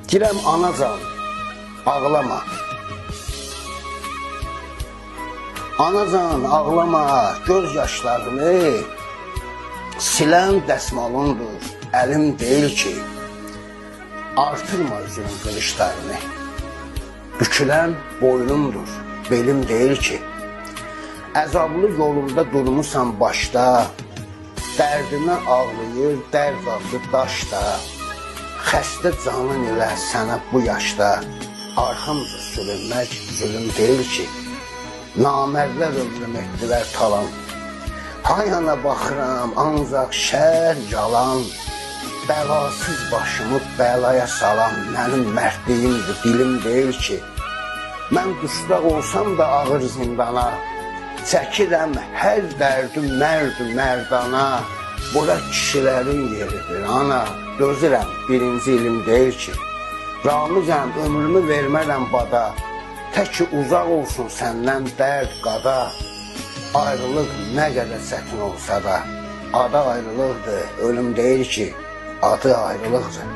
Deyirəm, anacan, ağlama. Anacan, ağlama, göz yaşlarını silən dəsmalındır, əlim deyil ki, artırma üzünün qırışlarını. Bükülən boynumdur, belim deyil ki, əzablı yolunda durmusan başda, dərdinə ağlayır, dərd adlı daşda, xəstə canın ilə sənə bu yaşda, arxamca sürünmək zülüm deyil ki, namərdlər ömrüm etdilər talan. Hayana baxıram, ancaq şər, yalan, bəlasız başımı bəlaya salan mənim mərdliyimdir, dilim deyil ki, mən dustaq olsam da ağır zindana, çəkirəm hər dərdim mərdana, bura kişilərin yeridir, ana, dözürəm, birinci ilim deyil ki, ramizəm, ömrümü vermərəm bada, tək ki uzaq olsun səndən dərd qada, ayrılıq nə qədər çətin olsa da, adı ayrılıqdır, ölüm deyil ki, adı ayrılıqdır.